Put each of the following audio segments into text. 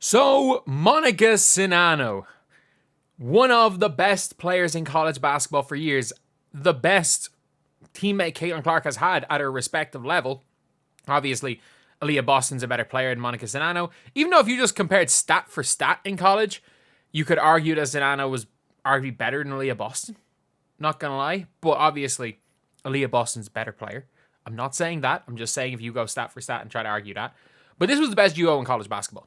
So, Monika Czinano, one of the best players in college basketball for years, the best teammate Caitlin Clark has had at her respective level. Obviously, Aaliyah Boston's a better player than Monika Czinano. Even though if you just compared stat for stat in college, you could argue that Czinano was arguably better than Aaliyah Boston. Not gonna lie. But obviously, Aaliyah Boston's a better player. I'm not saying that. I'm just saying if you go stat for stat and try to argue that. But this was the best duo in college basketball.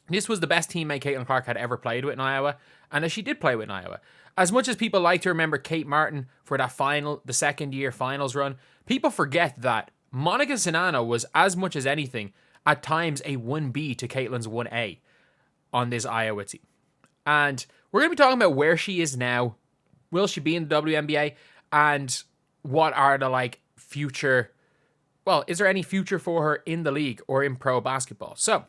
This was the best teammate Caitlin Clark had ever played with in Iowa, and as she did play with in Iowa. As much as people like to remember Kate Martin for that the second year finals run, people forget that Monika Czinano was, as much as anything, at times a 1B to Caitlin's 1A on this Iowa team. And we're going to be talking about where she is now. Will she be in the WNBA? And what are the future... Well, is there any future for her in the league or in pro basketball? So,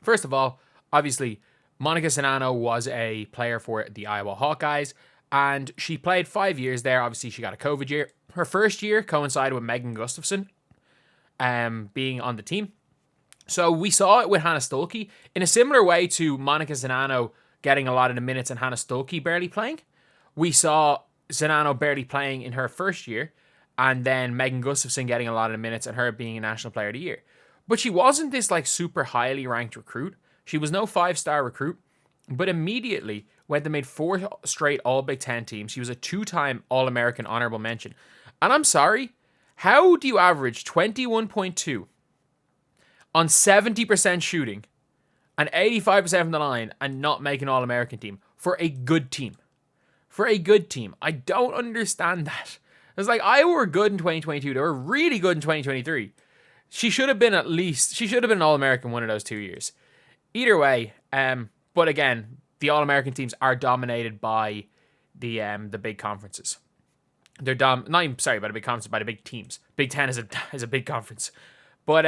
first of all, obviously, Monika Czinano was a player for the Iowa Hawkeyes, and she played 5 years there. Obviously, she got a COVID year. Her first year coincided with Megan Gustafson being on the team. So we saw it with Hannah Stuelke in a similar way to Monika Czinano getting a lot of the minutes and Hannah Stuelke barely playing. We saw Czinano barely playing in her first year, and then Megan Gustafson getting a lot of the minutes and her being a National Player of the Year. But she wasn't this super highly ranked recruit. She was no 5-star recruit. But immediately, when they made 4 straight All-Big Ten teams, she was a 2-time All-American honorable mention. And I'm sorry, how do you average 21.2 on 70% shooting and 85% from the line and not make an All-American team for a good team? For a good team. I don't understand that. It's like Iowa were good in 2022. They were really good in 2023. She should have been an All-American one of those 2 years. Either way, but again, the All-American teams are dominated by the big conferences. They're by the big conferences, by the big teams. Big Ten is a big conference. But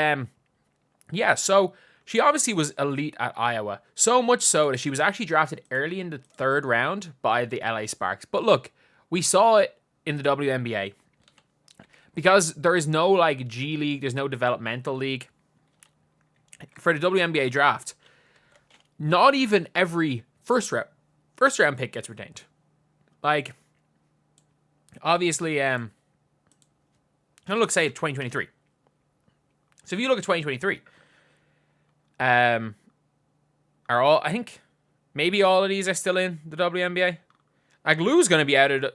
yeah, so she obviously was elite at Iowa. So much so that she was actually drafted early in the 3rd round by the LA Sparks. But look, we saw it in the WNBA. Because there is no G League, there's no developmental league. For the WNBA draft, not even every first round pick gets retained. Obviously, I'm gonna look say 2023. So if you look at 2023, I think maybe all of these are still in the WNBA.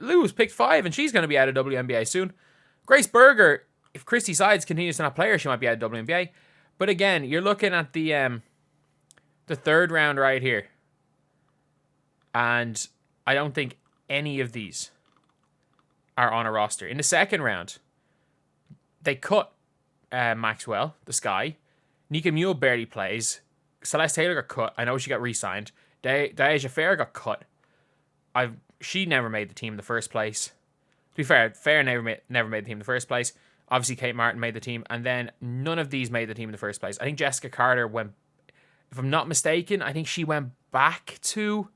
Lou's picked 5 and she's gonna be out of WNBA soon. Grace Berger, if Christy Sides continues to not play her, she might be out of WNBA. But again, you're looking at the 3rd round right here. And I don't think any of these are on a roster. In the 2nd round, they cut Maxwell, the Sky. Nika Mule barely plays. Celeste Taylor got cut. I know she got re-signed. Deaja Fair got cut. She never made the team in the first place. To be fair, Fair never made the team in the first place. Obviously, Kate Martin made the team. And then none of these made the team in the first place. I think Jessica Carter went... If I'm not mistaken, I think she went back to...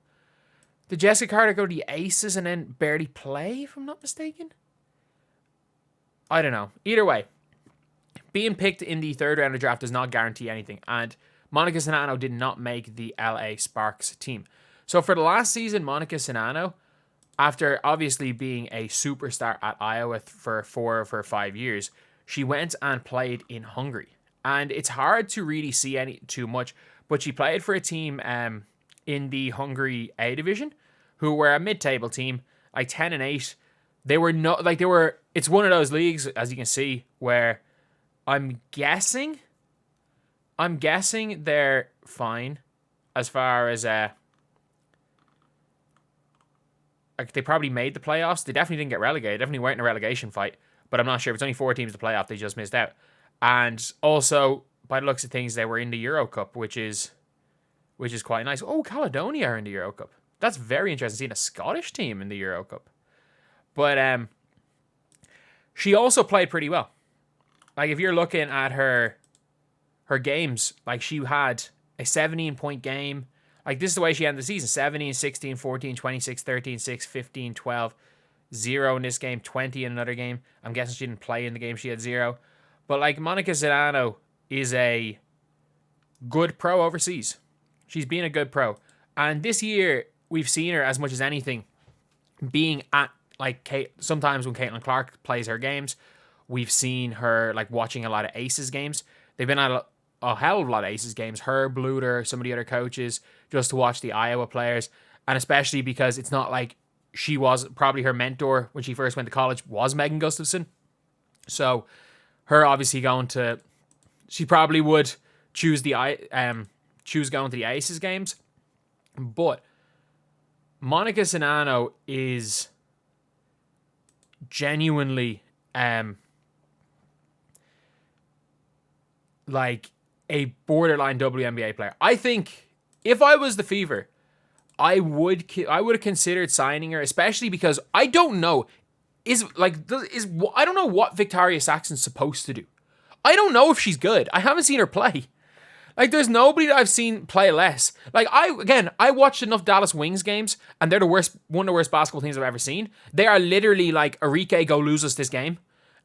Did Jessica Carter go to the Aces and then barely play, if I'm not mistaken? I don't know. Either way, being picked in the 3rd round of draft does not guarantee anything. And Monika Czinano did not make the LA Sparks team. So for the last season, Monika Czinano, after obviously being a superstar at Iowa for 4 of her 5 years, she went and played in Hungary. And it's hard to really see too much, but she played for a team in the Hungary A division, who were a mid-table team, 10-8. It's one of those leagues, as you can see, where I'm guessing they're fine as far as they probably made the playoffs. They definitely didn't get relegated. Definitely weren't in a relegation fight. But I'm not sure if it's only 4 teams to playoff. They just missed out. And also, by the looks of things, they were in the Euro Cup, which is quite nice. Oh, Caledonia are in the Euro Cup. That's very interesting, seeing a Scottish team in the Euro Cup. But she also played pretty well. If you're looking at her games, she had a 17-point game. This is the way she ended the season. 17, 16, 14, 26, 13, 6, 15, 12, 0 in this game, 20 in another game. I'm guessing she didn't play in the game. She had 0. But Monika Czinano is a good pro overseas. She's been a good pro. And this year, we've seen her as much as anything being at, like, sometimes when Caitlin Clark plays her games, we've seen her, like, watching a lot of Aces games. They've been at a hell of a lot of Aces games. Her, Bluter, some of the other coaches, just to watch the Iowa players. And especially because it's not like she was, probably her mentor when she first went to college was Megan Gustafson. So her obviously she probably would choose going to the Aces games. But Monika Czinano is genuinely like a borderline WNBA player. I think if I was the Fever, I would have considered signing her, especially because I don't know I don't know what Victoria Saxon's supposed to do. I don't know if she's good. I haven't seen her play. Like, there's nobody that I've seen play less. Like, I watched enough Dallas Wings games, and they're one of the worst basketball teams I've ever seen. They are literally like, Arike, go lose us this game,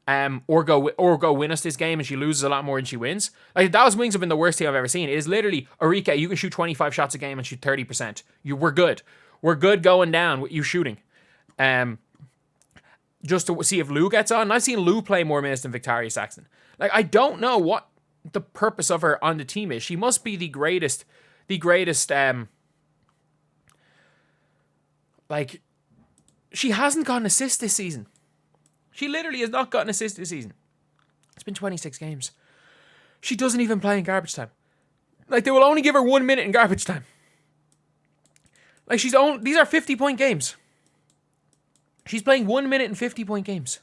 or go win us this game, and she loses a lot more than she wins. Like, the Dallas Wings have been the worst team I've ever seen. It is literally, Arike, you can shoot 25 shots a game and shoot 30%. We're good. We're good going down with you shooting. Just to see if Lou gets on. And I've seen Lou play more minutes than Victoria Saxon. Like, I don't know what the purpose of her on the team is. She must be the greatest, like, she hasn't got an assist this season. She literally has not got an assist this season. It's been 26 games. She doesn't even play in garbage time. Like, they will only give her 1 minute in garbage time. Like, these are 50-point games. She's playing 1 minute in 50-point games.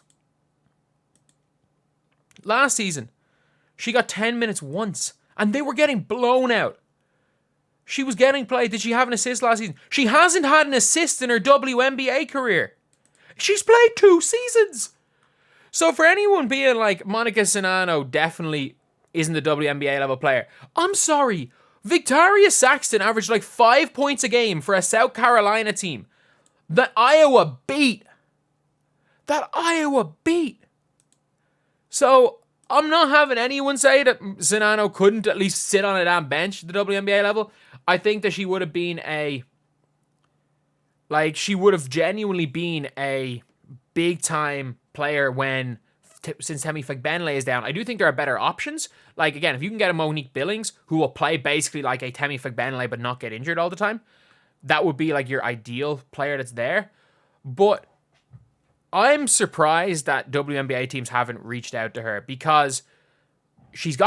Last season, she got 10 minutes once, and they were getting blown out. She was getting played. Did she have an assist last season? She hasn't had an assist in her WNBA career. She's played 2 seasons. So for anyone being like, Monika Czinano definitely isn't a WNBA level player, I'm sorry. Victoria Saxton averaged like 5 points a game for a South Carolina team that Iowa beat. So I'm not having anyone say that Zano couldn't at least sit on a damn bench at the WNBA level. I think that she would have been she would have genuinely been a big time player since Temi Fagbenle is down. I do think there are better options. Like, again, if you can get a Monique Billings who will play basically like a Temi Fagbenle but not get injured all the time, that would be like your ideal player that's there. But I'm surprised that WNBA teams haven't reached out to her because she's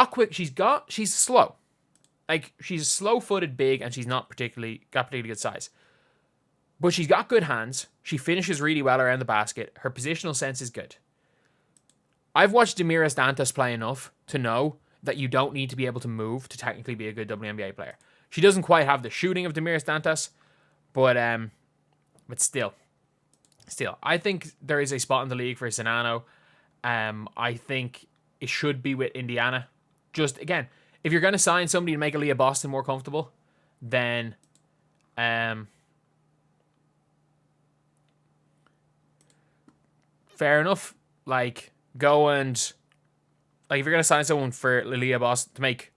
slow. Like, she's slow-footed big and she's not particularly good size. But she's got good hands. She finishes really well around the basket. Her positional sense is good. I've watched Demiris Dantas play enough to know that you don't need to be able to move to technically be a good WNBA player. She doesn't quite have the shooting of Demiris Dantas, but still, I think there is a spot in the league for Zano. I think it should be with Indiana. Just, again, if you're going to sign somebody to make Aaliyah Boston more comfortable, then fair enough. Like, go and, like, if you're going to sign someone for Aaliyah Boston to make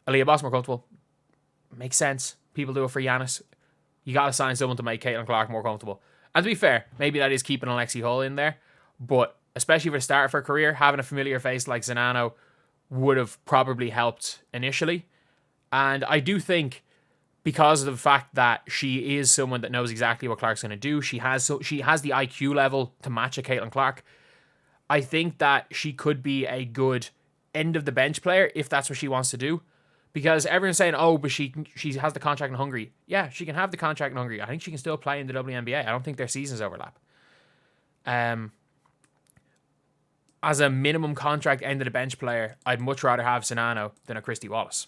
Aaliyah Boston more comfortable, makes sense. People do it for Giannis. You got to sign someone to make Caitlin Clark more comfortable. And to be fair, maybe that is keeping Alexi Hull in there. But especially for the start of her career, having a familiar face like Zano would have probably helped initially. And I do think, because of the fact that she is someone that knows exactly what Clark's going to do, she has the IQ level to match a Caitlin Clark. I think that she could be a good end of the bench player if that's what she wants to do. Because everyone's saying, oh, but she has the contract in Hungary. Yeah, she can have the contract in Hungary. I think she can still play in the WNBA. I don't think their seasons overlap. As a minimum contract end of the bench player, I'd much rather have Czinano than a Christy Wallace.